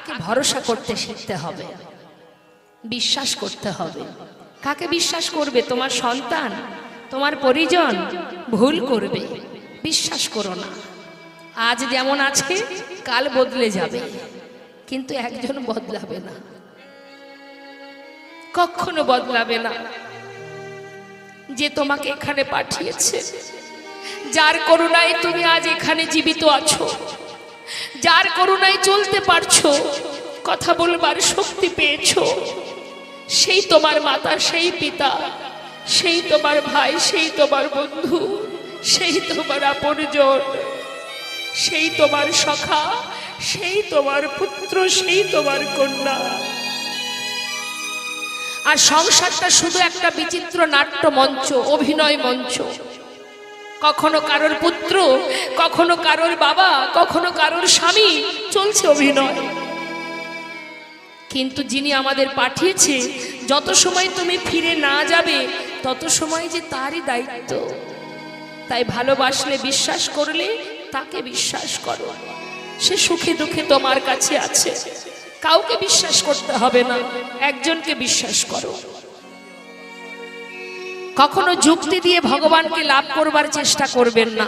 তাকে ভরসা করতে শিখতে হবে, বিশ্বাস করতে হবে। কাকে বিশ্বাস করবে? তোমার সন্তান, তোমার পরিজন ভুল করবে, বিশ্বাস করো না। আজ যেমন আছে কাল বদলে যাবে, কিন্তু একজন বদলাবে না, কখনো বদলাবে না। যে তোমাকে এখানে পাঠিয়েছে, যার করুণায় তুমি আজ এখানে জীবিত আছো, যার করুণায় চলতে পারছো, কথা বলবার শক্তি পেয়েছো, সেই তোমার মাতা, সেই পিতা, সেই তোমার ভাই, সেই তোমার বন্ধু, সেই তোমার আপনজন, সেই তোমার সখা, সেই তোমার পুত্র, সেই তোমার কন্যা। আর সংসারটা শুধু একটা বিচিত্র নাট্য মঞ্চ, অভিনয় মঞ্চ। কখনো কারোর পুত্র, কখনো কারোর বাবা, কখনো কারোর স্বামী, চলছে অভিনয়। কিন্তু যিনি আমাদের পাঠিয়েছে, যত সময় তুমি ফিরে না যাবে তত সময় যে তারই দায়িত্ব। তাই ভালোবাসলে, বিশ্বাস করলে তাকে বিশ্বাস করো। সে সুখে দুঃখে তোমার কাছে আছে। কাউকে বিশ্বাস করতে হবে না, একজনকে বিশ্বাস করো। কখনো যুক্তি দিয়ে ভগবানকে লাভ করবার চেষ্টা করবেন না।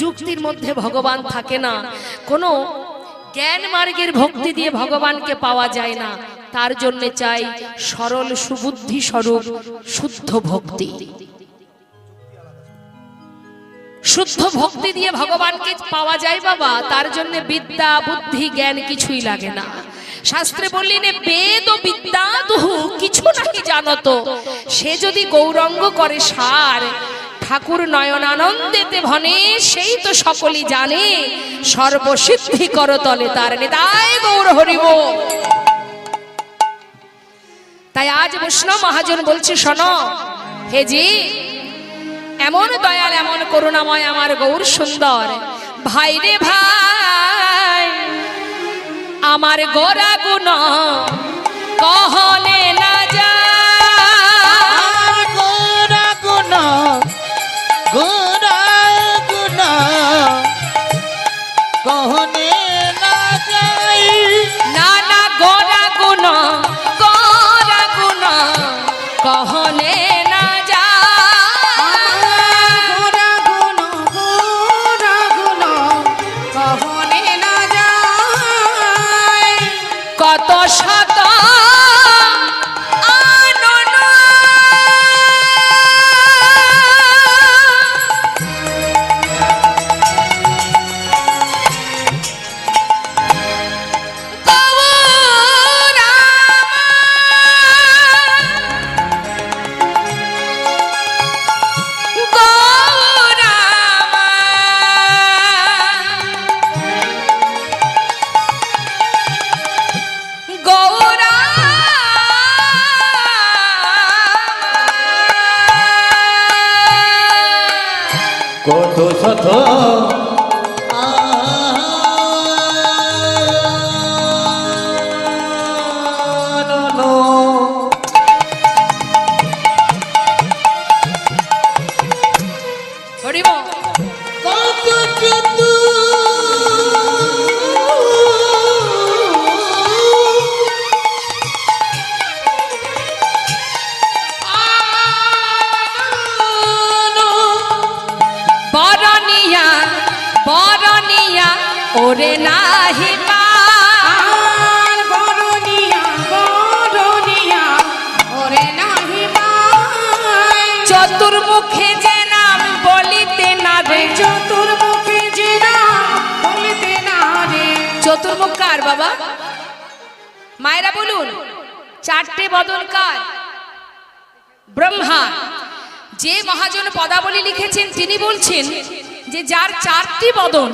যুক্তির মধ্যে ভগবান থাকে না। কোনো জ্ঞান মার্গের ভক্তি দিয়ে ভগবানকে পাওয়া যায় না। তার জন্য চাই সরল সুবুদ্ধি স্বরূপ শুদ্ধ ভক্তি। শুদ্ধ ভক্তি দিয়ে ভগবানকে পাওয়া যায় বাবা। তার জন্য বিদ্যা, বুদ্ধি, জ্ঞান কিছুই লাগে না। শাস্ত্রে বললেন, বেদ ও বিদ্যা দুহু কিছু নাহি জানত, সে যদি গৌরঙ্গ করে সার, ঠাকুর নয়নানন্দেতে ভনে, সেই তো সকলই জানে, সর্বসিদ্ধি কর তলে তার নিতাই গৌর হরিব। তাই আজ বৈষ্ণব মহাজন বলছে, শোনো হে জি, এমন দয়াল, এমন করুণাময় আমার গৌর সুন্দর ভাই রে ভাই, আমার গোরা গুণ কহলে না যায়, গোরা গুণ, গোরা গুণ কহলে না যায়, না না গোরা গুণ, গোরা গুণ কহলে না যায়, গোরা গুণ, গোরা গুণ কহলে না যায়, কত শত আনন কত শত হরিব। কত শত বরনিয়া বরনিয়া ওরে নাহি পার, বরনিয়া, বরনিয়া ওরে নাহি পায়, চতুর্মুখে যে নাম বলিতে না রে, চতুর্মুখে যে নাম বলিতে না রে। চতুর্মুখ কার বাবা? মায়েরা বলুন, চারটে বদন কার? ব্রহ্মা। যে মহাজন পদাবলী লিখেছেন তিনি বলছেন যে যার চারটি বদন,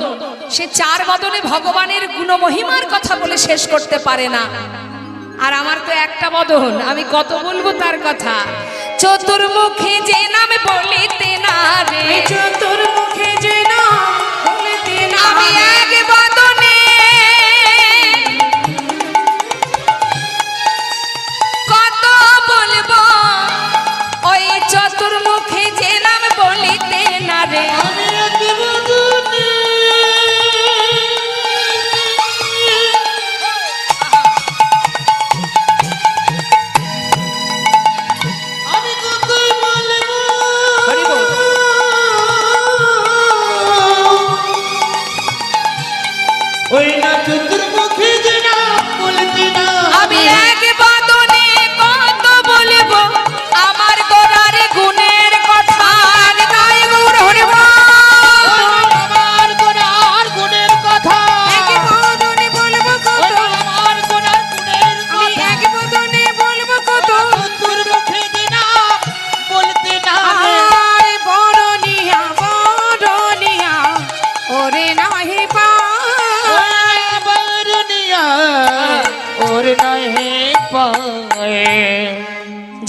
সে চার বদনে ভগবানের গুণমহিমার কথা বলে শেষ করতে পারে না। আর আমার তো একটা বদন, আমি কত বলবো তার কথা। চতুর্মুখে যে নাম বলিতে না রে, চতুর্মুখে যে নাম বলিতে না আমি রে। এক বদনে কত বলবো, ওই চতুর্মুখে যে নাম বলিতে না রে, আমি এক বদনে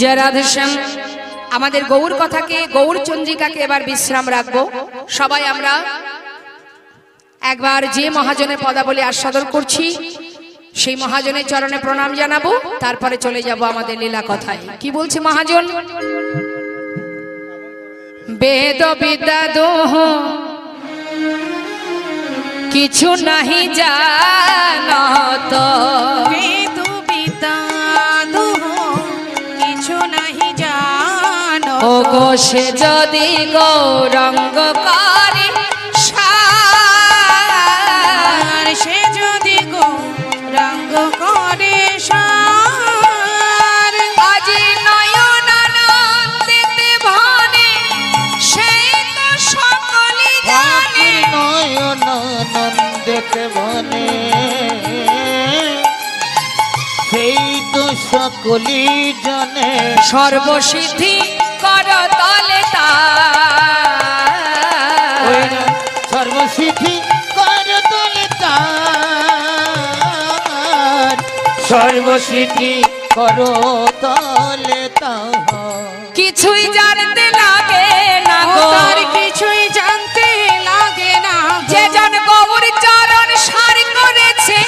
জয় রাধেশ্যাম। আমাদের গৌর কথাকে, গৌর চন্দ্রিকাকে এবার বিশ্রাম রাখবো। সবাই আমরা একবার যে মহাজনের পদাবলী আস্বাদন করছি সেই মহাজনের চরণে প্রণাম জানাবো, তারপরে চলে যাব আমাদের লীলা কথায়। কি বলছে মহাজন? বেদ বিদ্যা দোহ কিছু নাহি জানত, বেদ বিদ্যা দুহ কিছু নাহি জানো। ও গো সে যদি গৌরঙ্গ করে আর সে যদি গৌরাঙ্গ করে সার, আজি নয়ন আনন্দিতে ভনে সেই তো সকলই জানে। নয়ন আনন্দিতে বনে সেই তো সকলি জানে। সর্বসিদ্ধি কর তলে ওই তার, না সর্বসিদ্ধি কর তোলে তার, সর্বসিদ্ধি করো তলে তাহার। কিছুই জানতে লাগে না ও গো, তার কিছুই জানতে লাগে না। যে জন গৌর চরণ সার করেছে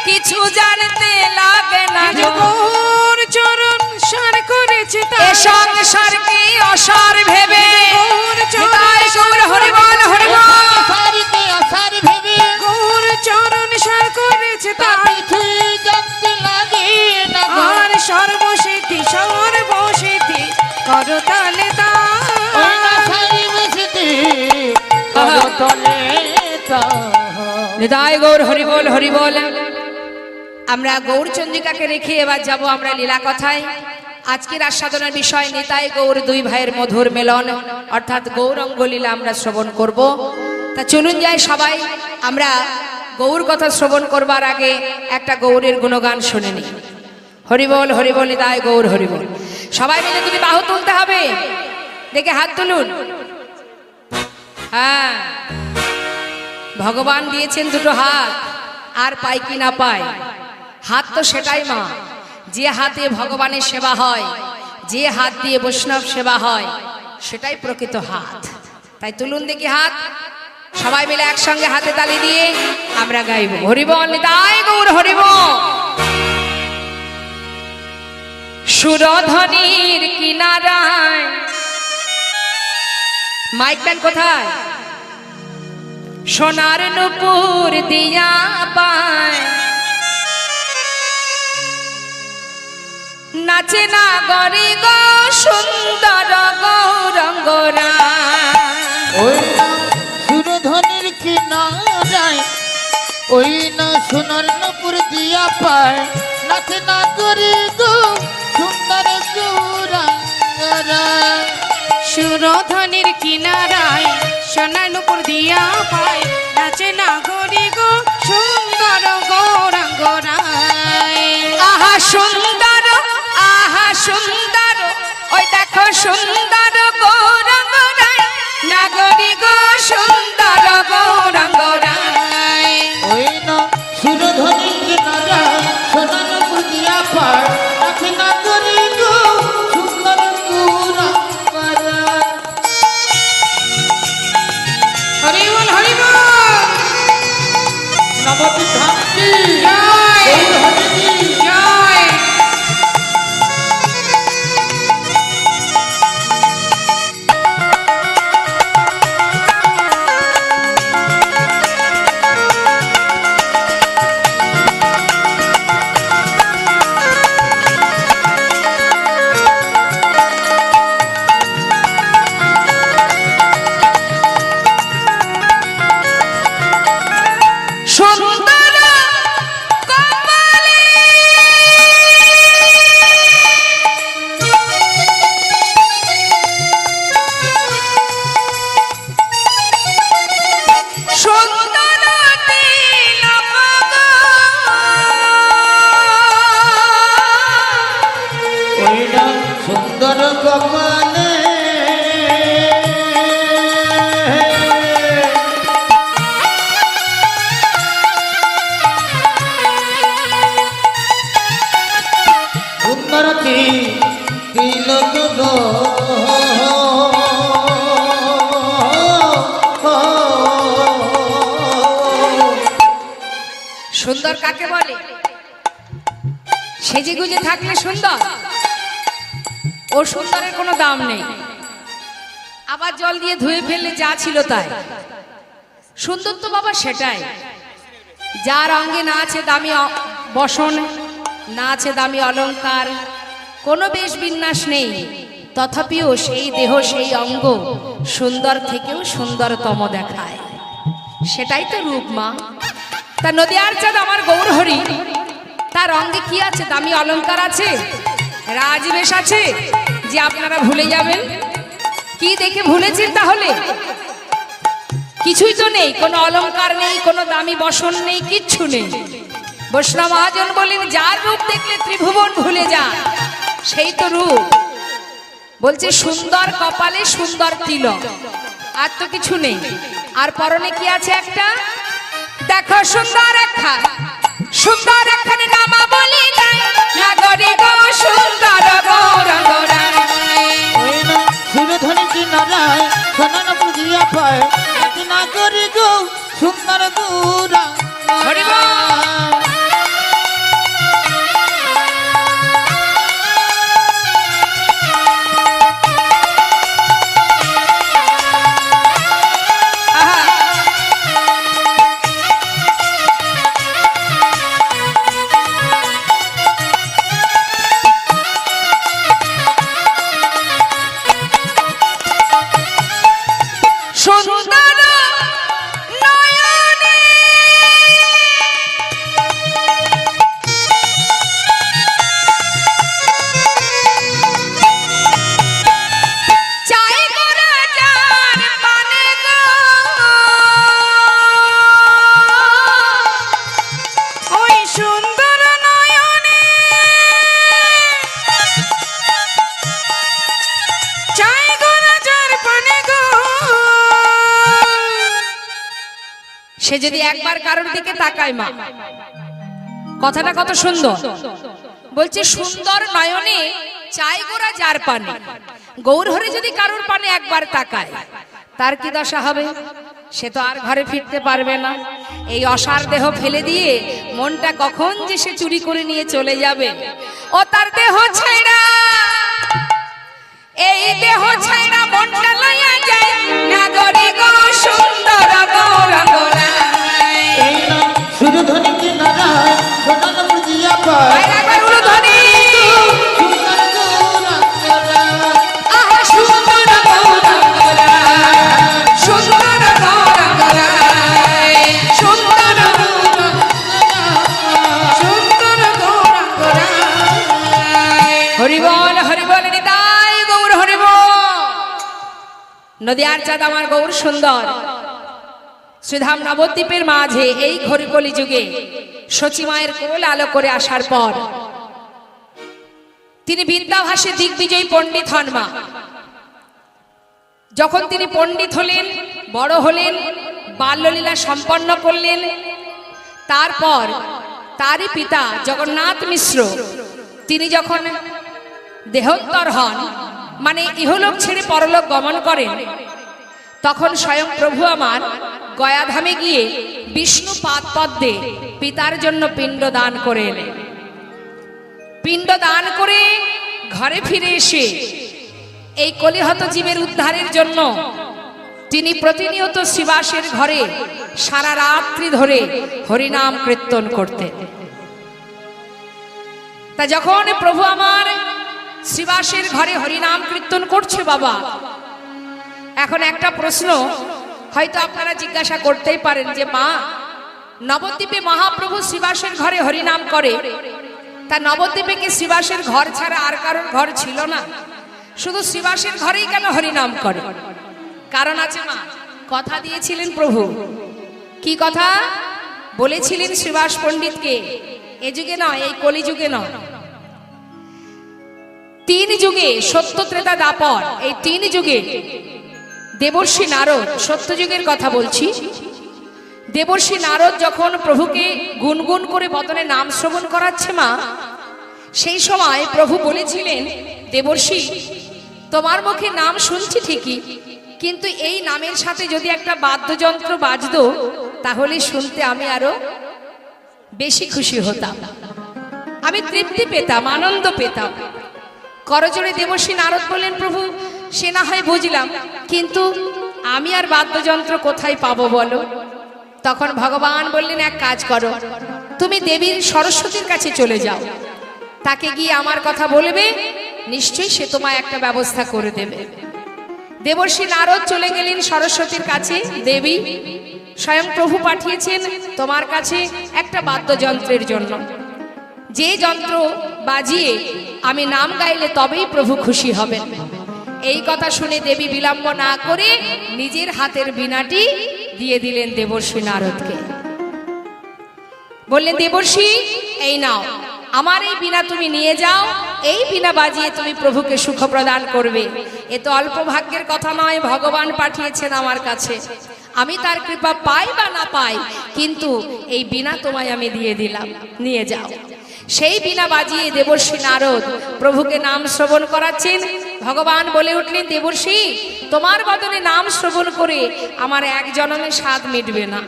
কিছু জানতে লাগে না যে গো। গৌর চরণ সার করেছে এ তার সংসারকে অসার ভেবে গৌর চরণ নিতাই গৌর হরিবল হরিবল। সারিতে আসার ভেবে গৌর চরণ সার করেছে তার কিছুই জানতে লাগে না গো। আর সর্বসিদ্ধি সর্বসিদ্ধি করতালে ওই না তার। সর্বসিদ্ধি করো তলে তাহার। নিতাই গৌর হরিবল হরিবল। আমরা গৌর চন্দ্রিকাকে রেখে এবার যাব আমরা লীলা কথায়। আজকের আস্বাদনের বিষয় নিতাই গৌর দুই ভাইয়ের মধুর মেলন, অর্থাৎ গৌরঙ্গ লীলা আমরা শ্রবণ করব। তা চলুন যাই সবাই আমরা গৌর কথা শ্রবণ করবার আগে একটা গৌরের গুণগান শুনে নিই। হরিবল হরিবল নিতাই গৌর হরিবল। সবাই মিলে তুমি বাহু তুলতে হবে, দেখে হাত তুলুন। হ্যাঁ, ভগবান দিয়েছেন দুটো হাত, আর পাই কি না পাই, হাত তো সেটাই মা, যে হাতে ভগবানের সেবা হয়, যে হাত দিয়ে বৈষ্ণব সেবা হয়, সেটাই প্রকৃত হাত। তাই তুলুন দেখি হাত, সবাই মিলে একসঙ্গে হাতে তালি দিয়ে আমরা গাইব হরিবল নিতাই গৌর হরিবল। সুরধ্বনির কিনারায়, মাইক ব্যান্ড কোথায়? সোনার নুপুর দিয়া পায় নাচে না গরি গো সুন্দর গৌরঙ্গরা। ওই না সুরধনির কিনারায়, ওই না সোনার নপুর দিয়া পায়, নাচে না করি গো সুন্দর গৌরাঙ্গরা। সুরধনির কিনারায় সোনার নুপুর দিয়া পায়, নাচে না গরি গো সুন্দর গৌরাঙ্গরায়। আহা সুন্দর, আহা সুন্দর, ওই দেখো সুন্দর গৌরঙ্গরায়, নাগরি গো সুন্দর গৌরঙ্গরায়। ওই না সুরধনির কিনারায়, সোনার নপুর দিয়া পায়, নাচে না করি গো সুন্দর গৌরাঙ্গরা। হরিবল হরিবল নবদ্বীপ ধাম কি জয় গৌর হরি কি জয়। মাটি তিলক গো সুন্দর কাকে বলে? সেজে গুজে থাকলে সুন্দর? ও সুন্দরের কোনো দাম নেই। আবার জল দিয়ে ধুয়ে ফেললে যা ছিল তাই। সুন্দর তো বাবা সেটাই, যার অঙ্গে না আছে দামি বসন, না আছে দামি অলংকার, কোনো বেশ বিন্যাস নেই, তথাপিও সেই দেহ সেই অঙ্গ সুন্দর থেকেও সুন্দরতম দেখায়। সেটাই তো রূপ মা। তা নদিয়ার চাঁদ আমার গৌরহরি, তার অঙ্গে কি আছে? দামি অলংকার আছে, রাজবেশ আছে, যে আপনারা ভুলে যাবেন? কি দেখে ভুলেছেন তাহলে? কিছুই তো নেই, কোনো অলংকার নেই, কোনো দামি বসন নেই, কিচ্ছু নেই। বৈষ্ণব মহাজন বলেন, যার রূপ দেখলে ত্রিভুবন ভুলে যা, সেই তো রূপ। বলছে সুন্দর কপালে সুন্দর তিলক, আর তো কিছু নেই। আর পরনে কি আছে? একটা দেখো সুন্দর একখান, সুন্দর একখান নামা বলি নাই, নাগরি গো সুন্দর গৌরঙ্গরা। ওই না সুরধনী কি নারায় সোনার পুজিয়া পায়, না করি গো সুন্দর গুরা। হরি বল। সে যদি একবার কারোর দিকে তাকায় মা, কথাটা কত সুন্দর। বলছে সুন্দর নয়নে চাই গোরা যার পানে। গৌরহরি যদি কারোর পানে একবার তাকায়, তার কি দশা হবে? সে তো আর ঘরে ফিরতে পারবে না। এই অসার দেহ ফেলে দিয়ে মনটা কখন যে সে চুরি করে নিয়ে চলে যাবে। ও তার দেহ ছাইড়া, এই দেহ ছাইড়া মনটা লইয়া যায়, নাগরি গো সুন্দর গৌরঙ্গরা। এই না সুরধনী কি নারায় সোনার পুজিয়া পায়, একবার উলুধ্বনি। সুন্দর গুরা। আহা সুন্দর গৌরঙ্গরা, সুন্দর গৌরঙ্গরা, সুন্দর সুন্দর গৌরঙ্গরা। হরি বল হরি বল, নিতাই গৌর হরি বল। নদিয়ার চাঁদ আমার গৌর সুন্দর শ্রীধাম নবদ্বীপের মাঝে এই ঘড়িকলি যুগে সচিমায়ের কোল আলো করে আসার পর তিনি বিদ্যাভাসে দিগ্বিজয়ী পণ্ডিত হন মা। যখন তিনি পণ্ডিত হলেন, বড় হলেন, বাল্যলীলা সম্পন্ন করলেন, তারপর তারই পিতা জগন্নাথ মিশ্র তিনি যখন দেহোত্তর হন, মানে ইহলোক ছেড়ে পরলোক গমন করেন, তখন স্বয়ং প্রভু আমার গয়াধামে গিয়ে বিষ্ণু পাদপদ্মে পিতার জন্য পিণ্ড দান করে এলেন। পিণ্ড দান করে ঘরে ফিরে এসে এই কলিহত জীবের উদ্ধারের জন্য তিনি প্রতিনিয়ত শ্রীবাসের ঘরে সারা রাত্রি ধরে হরিনাম কীর্তন করতেন। তা যখন প্রভু আমার শ্রীবাসের ঘরে হরিনাম কীর্তন করছে বাবা, এখন একটা প্রশ্ন হয়তো আপনারা জিজ্ঞাসা করতেই পারেন যে মা, নবদ্বীপে মহাপ্রভু শ্রীবাসের ঘরে হরিনাম করে, তা নবদ্বীপে কি শ্রীবাসের ঘর ছাড়া আর কারোর ঘর ছিল না? শুধু শ্রীবাসের ঘরেই কেন হরিনাম করে? কারণ আছে মা। কথা দিয়েছিলেন প্রভু। কি কথা বলেছিলেন শ্রীবাস পণ্ডিতকে? এ যুগে নয়, এই কলিযুগে নয়, 3 যুগে, সত্য ত্রেতা দাপর, এই 3 যুগে দেবর্ষি নারদ, সত্যযুগের কথা বলছি, দেবর্ষি নারদ যখন প্রভুকে গুনগুন করে বদনে নাম শ্রবণ করাচ্ছে মা, সেই সময় প্রভু বলেছিলেন, দেবর্ষি, তোমার মুখে নাম শুনছি ঠিকই, কিন্তু এই নামের সাথে যদি একটা বাদ্যযন্ত্র বাজতো তাহলে শুনতে আমি আরো বেশি খুশি হতাম, আমি তৃপ্তি পেতাম, আনন্দ পেতাম। করজোড়ে দেবর্ষি নারদ বললেন, প্রভু সে না হয় বুঝলাম, কিন্তু আমি আর বাদ্যযন্ত্র কোথায় পাবো বলো? তখন ভগবান বললেন, এক কাজ করো, তুমি দেবীর সরস্বতীর কাছে চলে যাও, তাকে গিয়ে আমার কথা বলবে, নিশ্চয়ই সে তোমায় একটা ব্যবস্থা করে দেবে। দেবর্ষি নারদ চলে গেলেন সরস্বতীর কাছে। দেবী, স্বয়ং প্রভু পাঠিয়েছেন তোমার কাছে একটা বাদ্যযন্ত্রের জন্য, যে যন্ত্র বাজিয়ে আমি নাম গাইলে তবেই প্রভু খুশি হবেন। এই কথা শুনে দেবী বিলম্ব না করে নিজের হাতের বীণাটি দিয়ে দিলেন দেবর্ষি নারদকে। বললেন, দেবর্ষি, এই নাও, আমার এই বীণা তুমি নিয়ে যাও, এই বীণা বাজিয়ে তুমি প্রভুকে সুখ প্রদান করবে। এ তো অল্প ভাগ্যের কথা নয়, ভগবান পাঠিয়েছেন আমার কাছে, আমি তার কৃপা পাই বা না পাই, কিন্তু এই বীণা তোমায় আমি দিয়ে দিলাম, নিয়ে যাও। সেই বীণা বাজিয়ে দেবর্ষি নারদ প্রভুকে নাম শ্রবণ করাচ্ছেন। ভগবান বলে উঠলেন, দেবর্ষি, তোমার বদনে নাম শ্রবণ করে আমার এক জনমে স্বাদ মিটবে না,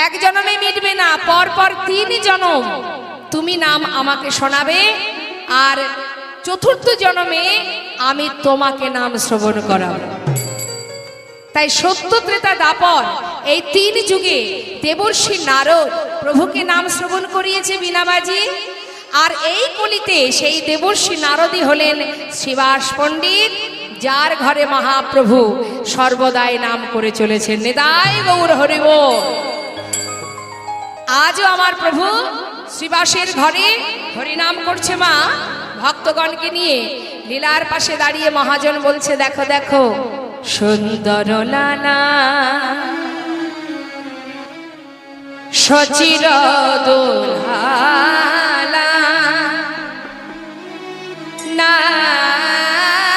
এক জনমে মিটবে না, পরপর 3 জনম তুমি নাম আমাকে শোনাবে, আর চতুর্থ জনমে আমি তোমাকে নাম শ্রবণ করাবো। তাই সত্য, ত্রেতা, দ্বাপর এই 3 যুগে দেবর্ষি নারদ প্রভুকে নাম শ্রবণ করিয়েছে বীণা বাজিয়ে। আর এই কলিতে সেই দেবর্ষি নারদই হলেন শ্রীবাস পণ্ডিত, যার ঘরে মহাপ্রভু সর্বদাই নাম করে চলেছেন। নিতাই গৌর হরি বল। আজও আমার প্রভু শ্রীবাসের ঘরে হরিনাম করছে মা ভক্তগণকে নিয়ে। লীলার পাশে দাঁড়িয়ে মহাজন বলছে, দেখো দেখো সুন্দর লালা সচির দোলালা নাচত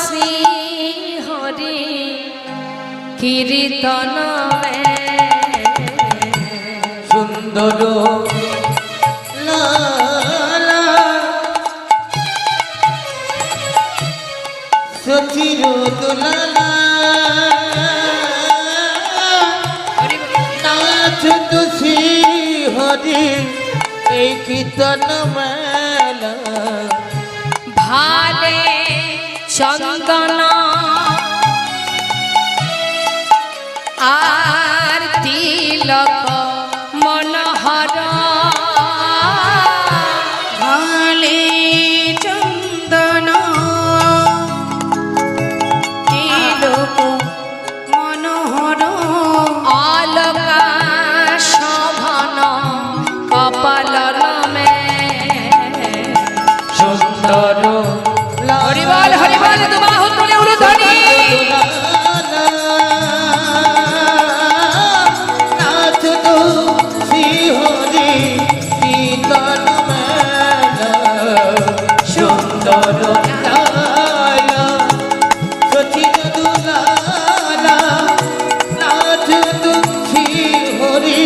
শ্রী হরি কীর্তন সুন্দর লালা সচির দোলালা নাচত শ্রী হরি এই কীর্তন মেলা। ভালে চন্দন আর তিলক মনোহর, ভালে চন্দন তিলক মনোহর, অলকা শোভন কপালমে সুন্দর হরি বল, হরি বল, দুবাহু তুলে উলুধ্বনি। নাচত শ্রী হরি কীর্তন মেলা। সুন্দর লালা সচির দুলালা নাচত শ্রী হরি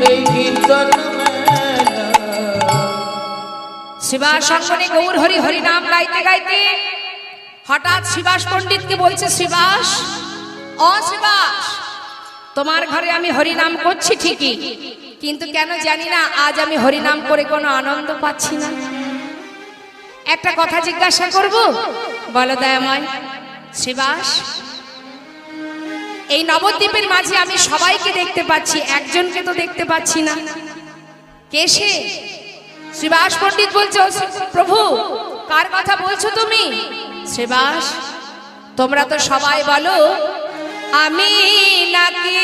এই কীর্তন মেলা। শিবাস সঙ্গনে গৌর হরি হরি নাম গাইতে গাইতে হঠাৎ শিবাস পণ্ডিতকে বলছে, শিবাস, ও শিবাস, তোমার ঘরে আমি হরি নাম করছি ঠিকই, কিন্তু কেন জানি না আজ আমি হরি নাম করে কোনো আনন্দ পাচ্ছি না। একটা কথা জিজ্ঞাসা করব, বলো দয়াময়। শিবাস, এই নবদ্বীপের মাঝে আমি সবাইকে দেখতে পাচ্ছি, একজনকে তো দেখতে পাচ্ছি না, কে সে? শ্রীবাস পণ্ডিত বলছে, প্রভু কার কথা বলছো তুমি? শ্রীবাস, তোমরা তো সবাই বলো আমি নাকি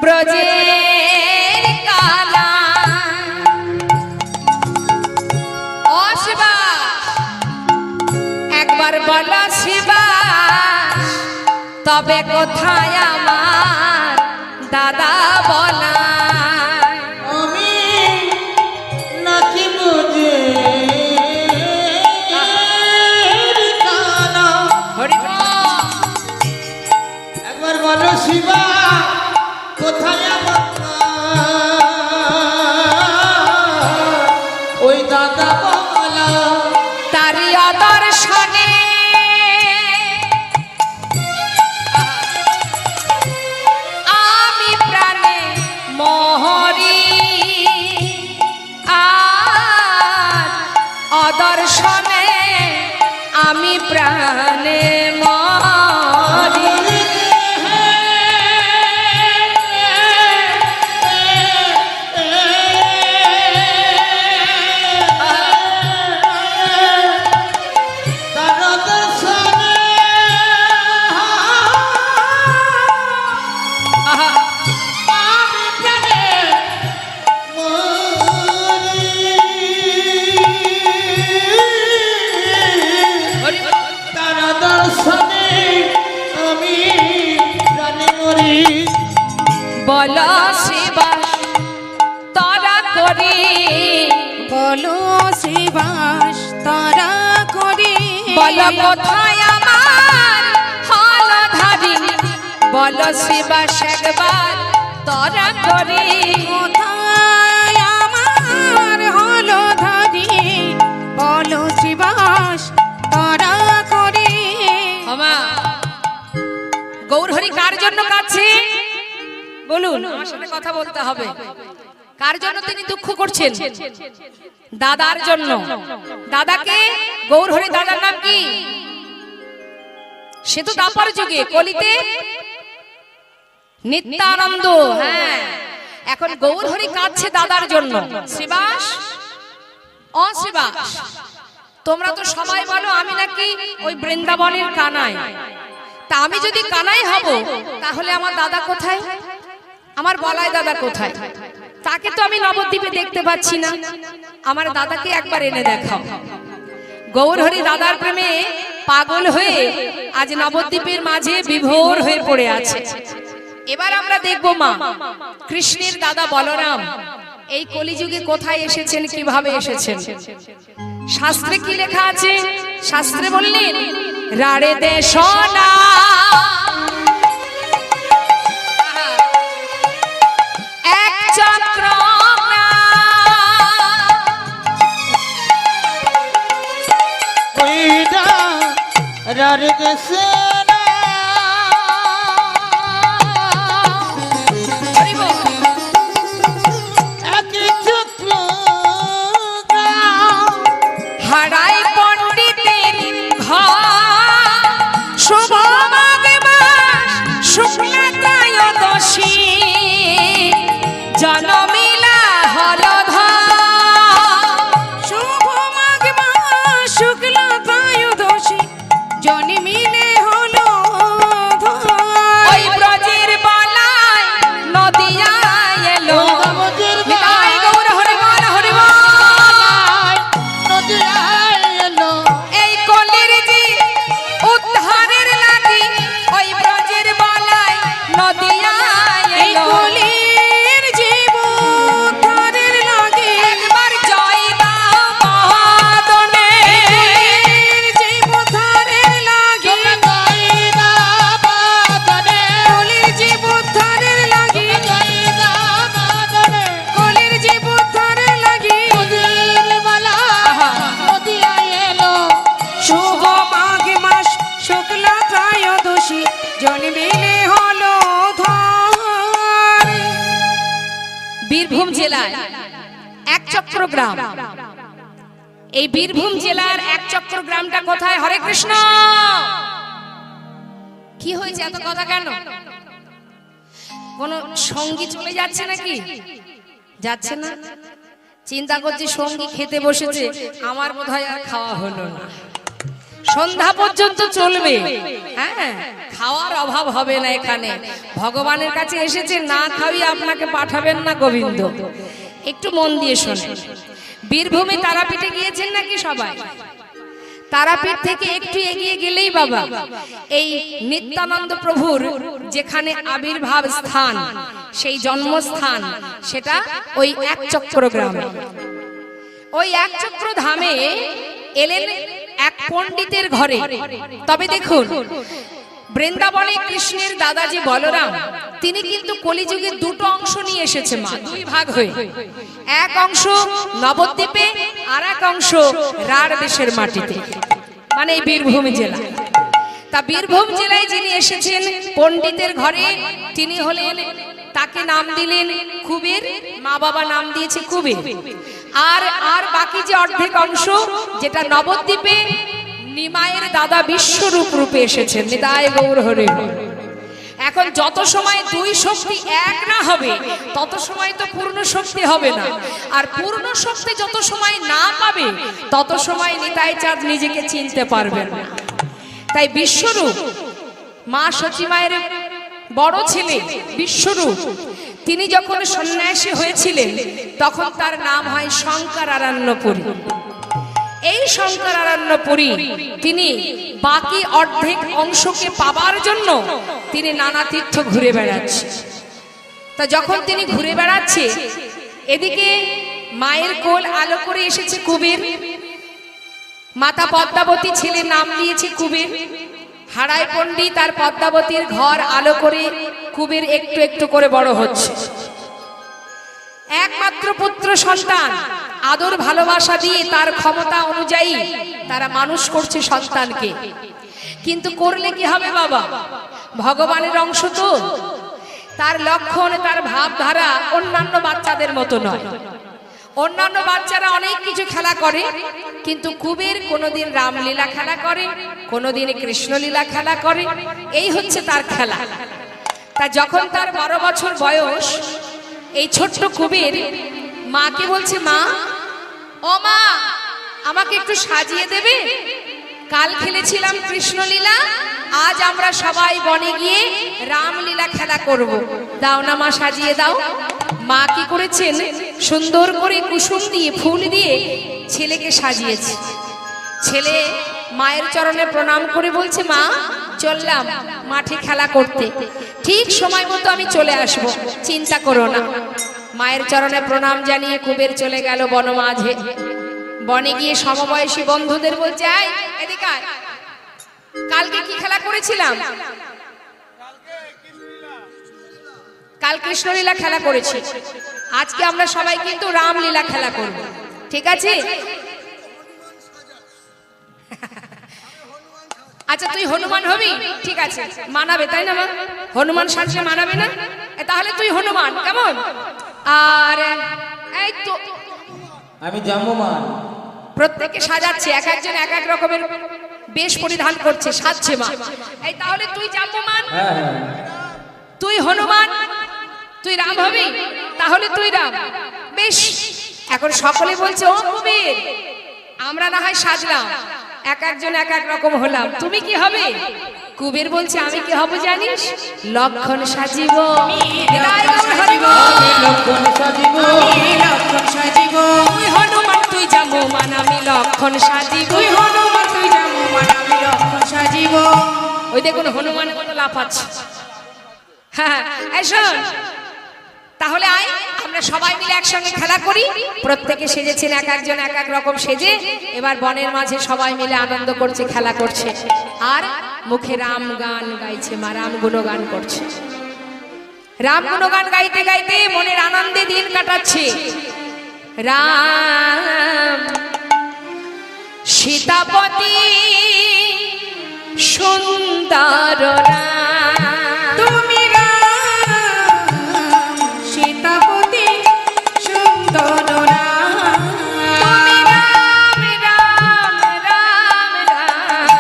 ব্রজের কালা। ও শিবাস, একবার বলো শিবাস, তবে কোথায় আমার দাদা বলা? আমি নাকি বুঝে কালা। হরি বল। একবার বলো শিবা, কোথায় আমার মরি আর অদর্শনে আমি প্রাণে মরি। বলো শিবাস তরা করি, বলো শিবাস তারা করি, বলো কোথায় আমার হলধারী, বলো শিবাস একবার তরা করি, কোথায় আমার হলধারী, বলো শিবাস তারা করি। ক্ষমা গৌরহরি কার জন্য কাছে বলুন, আমার সাথে কথা বলতে হবে। কার জন্য তিনি দুঃখ করছেন? দাদার জন্য। দাদাকে গৌরহরি দাদার নাম কি? সে তো দাপর যুগে, কলিতে নিত্যানন্দ। হ্যাঁ, এখন গৌরহরি কাঁদছে দাদার জন্য। শ্রীবাস ও শ্রীবাস, তোমরা তো সবাই বলো আমি নাকি ওই বৃন্দাবনের কানাই। তা আমি যদি কানাই হব তাহলে আমার দাদা কোথায়? আমার বলাই দাদা কোথায়? তাকে তো আমি নবদ্বীপে দেখতে পাচ্ছি না। আমার দাদাকে একবার এনে দেখাও। গৌরহরি দাদার প্রেমে পাগল হয়ে আজ নবদ্বীপের মাঝে বিভোর হয়ে পড়ে আছে। এবার আমরা দেখব মা কৃষ্ণের দাদা বলরাম এই কলিযুগে কোথায় এসেছেন, কিভাবে এসেছেন। শাস্ত্রে কি লেখা আছে? শাস্ত্রে বললেন রাড়ে দে সোনা এক চক্র রারে দেশে হারাই পণ্ডিতের ঘর শুভ মাঘ মাস শুক্লা ত্রয়োদশী জনমিলা হলধর। শুভ মাঘ মাস শুক্লা ত্রয়োদশী জন্মিলে হলো ওই ব্রজের বালায় নদিয়া এলো। নিতাই গৌর হরি বল হরি বল। এই কলির জি উদ্ধারের লাগি ওই ব্রজের বালায় নদিয়া এই এলো। কলির জীব উদ্ধারের লাগি একবার জয় দাও মহাদনে। কলির জীব উদ্ধারের লাগি কলির জীব উদ্ধারের লাগি কলির জীব উদ্ধারের লাগি শুভ মাঘ মাস শুক্লা ত্রয়োদশী জন্মিলে হলো ধর। বীরভূম জেলায় এক চক্র গ্রাম। এই বীরভূম জেলার এক চক্র গ্রামটা কোথায়? হরে কৃষ্ণ। কি হয়েছে এত কথা কেন? কোন সঙ্গী চলে যাচ্ছে নাকি? যাচ্ছে না? চিন্তা করছি সঙ্গী খেতে বসেছে, আমার বোধহয় আর খাওয়া হলো না। সন্ধ্যা পর্যন্ত চলবে। হ্যাঁ, খাওয়ার অভাব হবে না এখানে। ভগবানের কাছে এসেছে, না খাওয়ি আপনাকে পাঠাবেন না গোবিন্দ। একটু মন দিয়ে শোনেন। বীরভূমে তারাপীঠে গিয়েছেন নাকি সবাই? তারাপীঠ থেকে একটু এগিয়ে গেলেই বাবা এই নিত্যানন্দ প্রভুর যেখানে আবির্ভাব স্থান, সেই জন্মস্থান, সেটা ওই এক চক্র গ্রামে। ওই এক চক্র ধামে এলেন এক পণ্ডিতের ঘরে। তবে দেখুন, বৃন্দাবনে কৃষ্ণের দাদা যে বলরাম, তিনি কিন্তু কলিযুগে দুটো অংশ নিয়ে এসেছে মা, দুই ভাগ হয়ে। এক অংশ নবদ্বীপে, আর এক অংশ রাঢ় দেশের মাটিতে, মানে এই বীরভূম জেলা। তা বীরভূম জেলায় যিনি এসেছেন পণ্ডিতের ঘরে, তিনি হলেন তাকে নাম দিলেন কুবের, মা বাবা নাম দিয়েছে কুবের। আর আর বাকি যে অর্ধেক অংশ, যেটা নবদ্বীপে নিমাইয়ের দাদা বিশ্বরূপ রূপে এসেছেন। নিতাই গৌর হরে। এখন যত সময় দুই শক্তি এক না হবে তত সময় তো পূর্ণ শক্তি হবে না, আর পূর্ণ শক্তি যত সময় না পাবে তত সময় নিতাই চাঁদ নিজেকে চিনতে পারবেন না। তাই বিশ্বরূপ মা সতী মায়ের বড় ছেলে বিশ্বরূপ, তিনি যখন সন্ন্যাসী হয়েছিলেন তখন তার নাম হয় শঙ্করারণ্যপুরী। এই শঙ্করারণ্যপুরী তিনি বাকি অর্ধেক অংশকে পাবার জন্য তিনি নানা তীর্থ ঘুরে বেড়াচ্ছে। তা যখন তিনি ঘুরে বেড়াচ্ছে, এদিকে মায়ের কোল আলো করে এসেছে কুবের, মাতা পদ্মাবতী ছেলের নাম দিয়েছে কুবের। হারাই পণ্ডিত আর পদ্মাবতীর ঘর আলো করে কুবের একটু একটু করে বড় হচ্ছে। একমাত্র পুত্র সন্তান, আদর ভালোবাসা দিয়ে তার ক্ষমতা অনুযায়ী তারা মানুষ করছে সন্তানকে। কিন্তু করলে কি হবে বাবা, ভগবানের অংশ তো, তার লক্ষণ তার ভাবধারা অন্যান্য বাচ্চাদের মতো নয়। অন্যান্য বাচ্চারা অনেক কিছু খেলা করে, কিন্তু কুবের কোনোদিন রামলীলা খেলা করে, কোনোদিন কৃষ্ণলীলা খেলা করে, এই হচ্ছে তার খেলা। তা যখন তার 12 বছর বয়স, এই ছোট্ট কুবের মাকে বলছে, মা ও মা, আমাকে একটু সাজিয়ে দেবে? কাল খেলেছিলাম কৃষ্ণলীলা, আজ আমরা সবাই বনে গিয়ে রামলীলা খেলা করব, দাও না মা, সাজিয়ে দাও। মা কি করেছেন, সুন্দর করে কুসুম দিয়ে ফুল দিয়ে ছেলেকে সাজিয়েছে। ছেলে মায়ের চরণে প্রণাম করে বলছে, মা চললাম মাঠে খেলা করতে, ঠিক সময় মতো আমি চলে আসব, চিন্তা করো না। মায়ের চরণে প্রণাম জানিয়ে কুবের চলে গেল বন মাঝে। বনে গিয়ে সমবয়সী বন্ধুদের বলছে, আয় এদিকে আয়, কালকে কি খেলা করেছিলাম? কাল কৃষ্ণলীলা খেলা করেছি, আজকে আমরা সবাই কিন্তু রামলীলা খেলা করব, ঠিক আছে? আচ্ছা তুই হনুমান হবি, ঠিক আছে, মানাবে তাই না? হনুমান সাজলে মানাবে না? তাহলে তুই হনুমান, কেমন? আর এই তো আমি জাম্বুমান। প্রত্যেকে সাজাচ্ছে, এক একজন এক এক রকমের বেশ পরিধান করছে, সাজছে মা। এই তাহলে তুই জাম্বুমান, তুই হনুমান, তুই রাম হবি, তাহলে তুই রাম, বেশ। এখন সকলে বলছে, ও কুবের, আমরা না হয় সাজলাম, এক একজন এক এক রকম হলাম, তুমি কি হবে? কুবের বলছে, আমি কি হব জানিস? লক্ষণ সাজিব, লক্ষণ সাজিব, লক্ষণ সাজিব। তুই হনুমান তুই জাম্বুমান, আমি লক্ষণ সাজিব। তুই হনুমান তুই জাম্বুমান, আমি লক্ষণ সাজিব। ওই দেখুন হনুমানের মতো লাফাচ্ছে। হ্যাঁ এই শোন, তাহলে আয় আমরা সবাই মিলে একসঙ্গে খেলা করি। প্রত্যেকে সেজেছেন এক একজন এক এক রকম সেজে, এবার বনের মাঝে সবাই মিলে আনন্দ করছে, খেলা করছে, আর মুখে রাম গান গাইছে, মা রাম গুণগান করছে। রাম গুণগান গাইতে গাইতে মনের আনন্দে দিন কাটাচ্ছে। রাম সীতাপতি সুন্দর রাম, তুমি রাম সীতাপতি সুন্দর রাম। তুমি রাম রাম রাম রাম,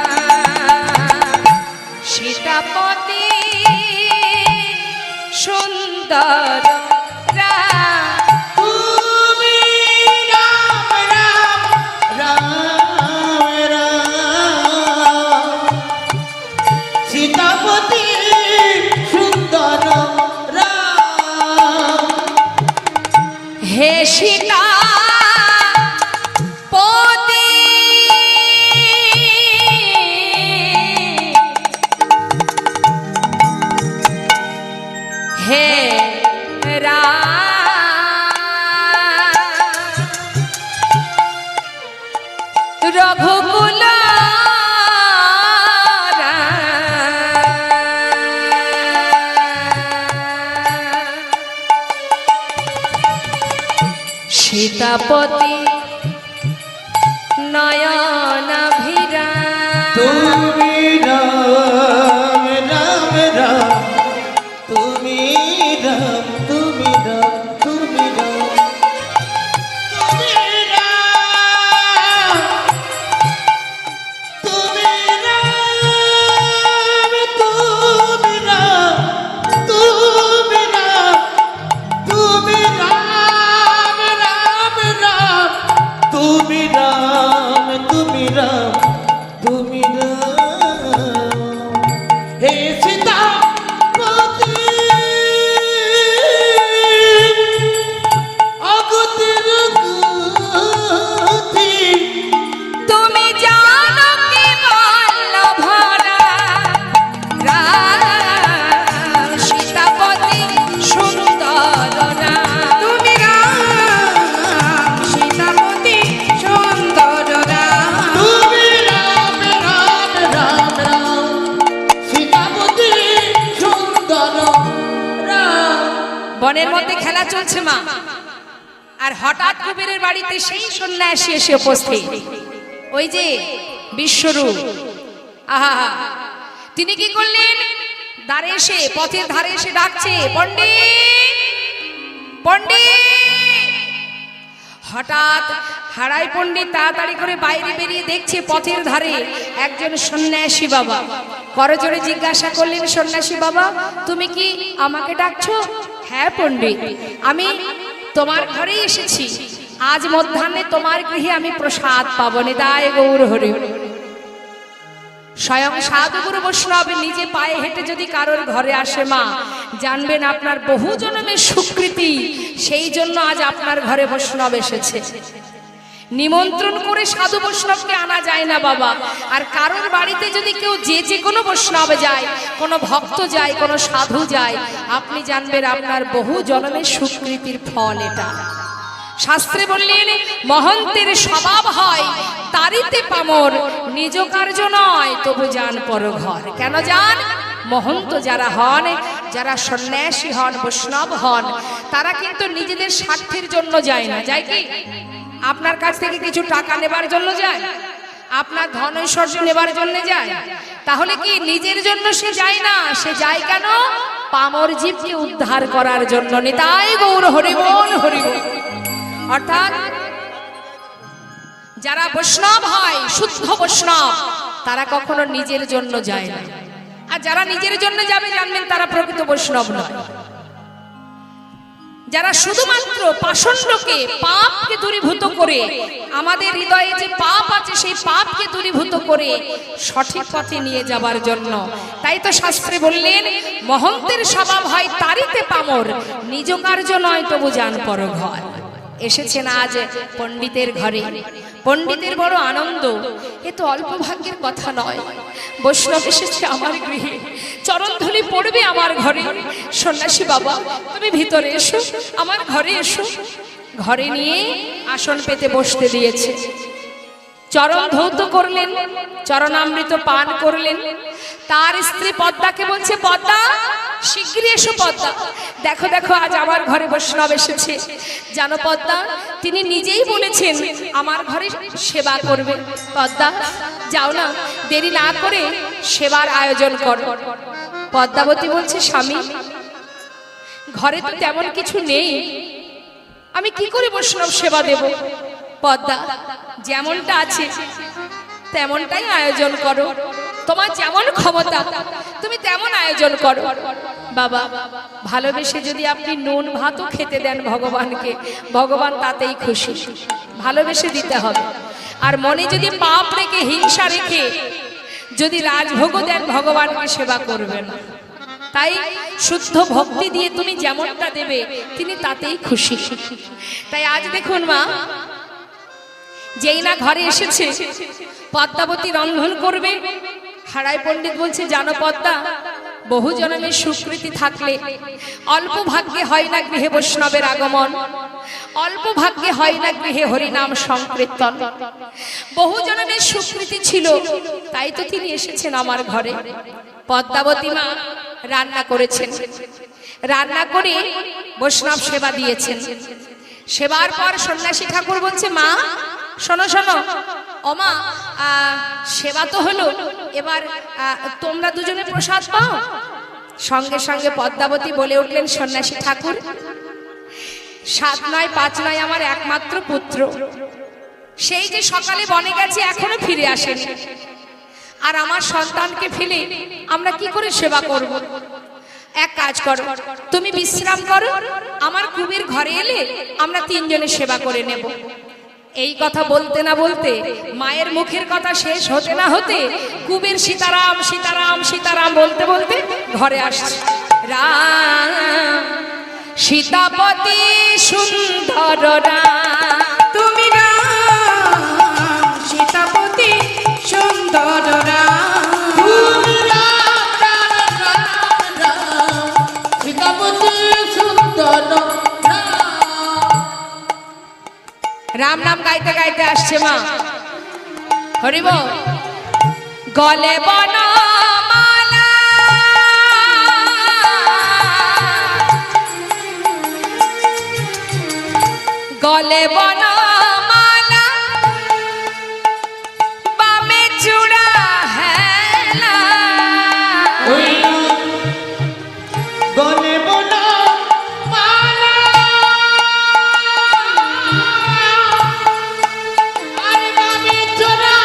সীতাপতি সুন্দর রাম। তুমি রাম রাম রাম রাম, সীতাপতি সুন্দর রাম। হে সীতা পতি হে রঘুকুল সীতাপতি নয়নাভিরা, তুমি রাম রাম রাম, তুমি রাম তুমি রাম তুমি রাম তুমি রাম হে সীতাপতি অগতির গতি তুমি জানো কি বলল ভরা রাম সীতাপতি সুন্দর রাম। তুমি রাম সীতাপতি সুন্দর রাম তুমি রাম রাম রাম রাম সীতাপতি সুন্দর রাম। বনের মধ্যে খেলা চলছে মা, আর হঠাৎ কুবেরের বাড়িতে সেই সন্ন্যাসী এসে উপস্থিত, ওই যে বিশ্বরূপ। আহা, তিনি কি করলেন, দ্বারে এসে পথের ধারে এসে ডাকছে, পণ্ডিত পণ্ডিত। হঠাৎ হারাই পণ্ডিত তাড়াতাড়ি করে বাইরে বেরিয়ে দেখছে পথের ধারে একজন সন্ন্যাসী বাবা। করজোড়ে জিজ্ঞাসা করলেন, সন্ন্যাসী বাবা তুমি কি আমাকে ডাকছো? হ্যাঁ পণ্ডিত, আমি তোমার ঘরেই এসেছি, আজ মধ্যাহ্নে তোমার গৃহে আমি প্রসাদ পাবো। নিতাই গৌর হরি। স্বয়ং সাধুগুরু বৈষ্ণব নিজে পায়ে হেঁটে যদি কারোর ঘরে আসে মা, জানবেন আপনার বহু জন্মের স্বীকৃতি, সেই জন্য আজ আপনার ঘরে বৈষ্ণব এসেছে। নিমন্ত্রণ করে সাধু বৈষ্ণবকে আনা যায় না বাবা। আর কারোর বাড়িতে যদি কেউ যে কোনো বৈষ্ণব যায়, কোনো ভক্ত যায়, কোনো সাধু যায়, আপনি জানবেন আপনার বহু জন্মের স্বীকৃতির ফল এটা। শাস্ত্রে বললেন মহন্তের স্বভাব হয় তারিতে পামর, নিজ কার্য নয় তবু যান পর ঘর। কেন যান? মহন্ত যারা হন, যারা সন্ন্যাসী হন, বৈষ্ণব হন, তারা কিন্তু নিজেদের স্বার্থের জন্য যায় না। যায় কি? আপনার কাছ থেকে কিছু টাকা নেবার জন্য যায়, আপনার ধন ঐশ্বর্য নেবার জন্য যায়, তাহলে কি নিজের জন্য সে যায় না? সে যায় কেন? পামর জীবকে উদ্ধার করার জন্য। নিতাই গৌর হরি বল হরি বল। অর্থাৎ যারা বৈষ্ণব হয়, শুদ্ধ বৈষ্ণব, তারা কখনো নিজের জন্য যায় না। আর যারা নিজের জন্য যাবে জানবেন তারা প্রকৃত বৈষ্ণব নয়। যারা শুধুমাত্র পাষণ্ডকে, পাপকে দূরীভূত করে, আমাদের হৃদয়ে যে পাপ আছে সেই পাপকে দূরীভূত করে সঠিক পথে নিয়ে যাবার জন্য। তাই তো শাস্ত্রে বললেন মহন্তের স্বভাব হয় তারিতে পামর, নিজ কার্য নয় তবু যান পর ঘর। এসেছেন আজ পণ্ডিতের ঘরে, পণ্ডিতের বড় আনন্দ। এ তো অল্প ভাগ্যের কথা নয়, বৈষ্ণব এসেছে আমার গৃহে, চরণধুলি পড়বে আমার ঘরে। সন্ন্যাসী বাবা তুমি ভিতরে এসো, আমার ঘরে এসো। ঘরে নিয়ে আসন পেতে বসতে দিয়েছে, চরণ ধৌত করলেন, চরণামৃত পান করলেন। তার স্ত্রী পদ্মাকে বলছে, পদ্মা শিগগিরই এসো পদ্মা, দেখো দেখো আজ আমার ঘরে বৈষ্ণব এসেছে। জানো পদ্মা, তিনি নিজেই বলেছেন আমার ঘরে সেবা করবে। পদ্মা যাও না, দেরি না করে সেবার আয়োজন করো। পদ্মাবতী বলছে, স্বামী ঘরে তো তেমন কিছু নেই, আমি কি করে বৈষ্ণব সেবা দেব? পদ্মা যেমনটা আছে তেমনটাই আয়োজন করো, তোমার যেমন ক্ষমতা তুমি তেমন আয়োজন করো। বাবা ভালোবেসে যদি আপনি নুন ভাতও খেতে দেন ভগবানকে, ভগবান তাতেই খুশি। ভালোবেসে দিতে হবে। আর মনে যদি পাপ রেখে, হিংসা রেখে যদি রাজভোগও দেন, ভগবানকে সেবা করবেন। তাই শুদ্ধ ভক্তি দিয়ে তুমি যেমনটা দেবে তিনি তাতেই খুশি। তাই আজ দেখুন মা, যেই না ঘরে এসেছে পদ্মাবতী রন্ধন করবে, হারাই পণ্ডিত বলছে, জানো পদ্মা, বহু জন্মের স্বীকৃতি থাকলে অল্প ভাগ্যে হয় না গৃহে বৈষ্ণবের আগমন, অল্প ভাগ্যে হয় না গৃহে হরিনাম সংকীর্তন। বহু জন্মের স্বীকৃতি ছিল, তাই তো তিনি এসেছেন আমার ঘরে। পদ্মাবতী মা রান্না করেছেন, রান্না করে বৈষ্ণব সেবা দিয়েছেন। সেবার পর সন্ন্যাসী ঠাকুর বলছে, মা শোনো শোনো, ও মা সেবা তো হলো, এবার তোমরা দুজনে প্রসাদ পাও। সঙ্গে সঙ্গে পদ্মাবতী বলে উঠলেন, সন্ন্যাসী ঠাকুর 7 নয় 5 নয় আমার একমাত্র পুত্র, সেই যে সকালে বনে গেছে এখনো ফিরে আসেনি, আর আমার সন্তানকে ফেলে আমরা কি করে সেবা করব? এক কাজ করো, তুমি বিশ্রাম করো, আমার কুবের ঘরে এলে আমরা 3 জনে সেবা করে নেব। এই কথা বলতে না বলতে মায়ের মুখের কথা শেষ হতে না হতে কুবের সীতারাম সীতারাম সীতারাম বলতে বলতে ঘরে আসছে। রাম সীতাপতি সুন্দর রাম, তুমি রাম সীতাপতি সুন্দর রাম। তুমি রাম রাম রাম রাম সীতাপতি সুন্দর রাম। রাম নাম গাইতে গাইতে আসছে মা। হরিব গলে বনমালা, গলে বনমালা, বামে চূড়া হেলা, গলে বনা মালা, আরে বামে চোরা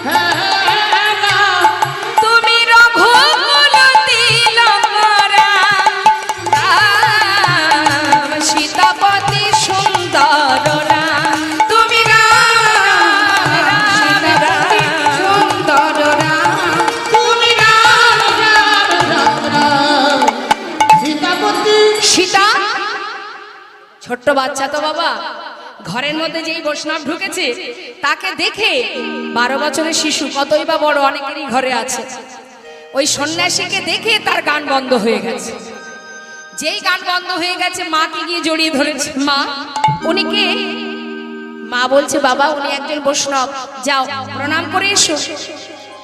হেলা। তুমি রঘুকুল তিলকরা, রাম সীতাপতি সুন্দর রাম, তুমি রাম সীতাপতি সুন্দর রাম। তুমি রাম রাম রাম রাম সীতাপতি। সীতা ছোট্ট বাচ্চা তো বাবা, ঘরের মধ্যে যেই বৈষ্ণব ঢুকেছে তাকে দেখে 12 বছরের শিশু, কতই বা বড় অনেকেরই ঘরে আছে, ওই সন্ন্যাসীকে দেখে তার গান বন্ধ হয়ে গেছে। যেই গান বন্ধ হয়ে গেছে মাকে গিয়ে জড়িয়ে ধরেছে। মা উনি কে? মা বলছে বাবা উনি একজন বৈষ্ণব, যাও প্রণাম করে এসো।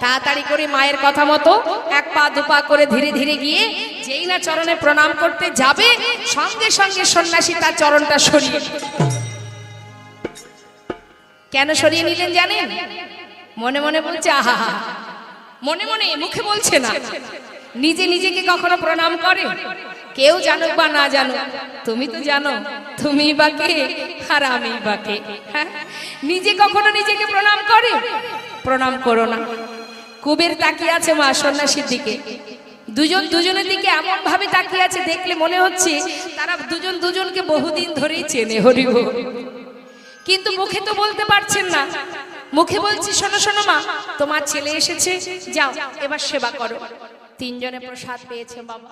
তাড়াতাড়ি করে মায়ের কথা মতো 1 পা 2 পা করে ধীরে ধীরে গিয়ে যেই না চরণে প্রণাম করতে যাবে, সঙ্গে সঙ্গে সন্ন্যাসী তার চরণটা সরিয়ে নিল। কেন সরিয়ে নিলেন জানেন? মনে মনে বলছে আহা, মনে মনে, মুখে বলছে না। নিজে নিজেকে কখনো প্রণাম করে? কেউ জানুক বা না জানুক, তুমি তো জানো তুমি বা কে আর আমি বা কে। হ্যাঁ, নিজে কখনো নিজেকে প্রণাম করে? প্রণাম করো না। কুবের তাকিয়ে আছে মা সন্ন্যাসীর দিকে, দুজন দুজনের দিকে এমন ভাবে তাকিয়ে আছে, দেখলে মনে হচ্ছে তারা দুজন দুজনকে বহুদিন ধরেই চেনে। হরি বল। কিন্তু মুখে তো বলতে পারছেন না। মুখে বলছি শোনো শোনো মা, তোমার ছেলে এসেছে, যাও এবার সেবা করো। 3 জনে প্রসাদ পেয়েছে বাবা।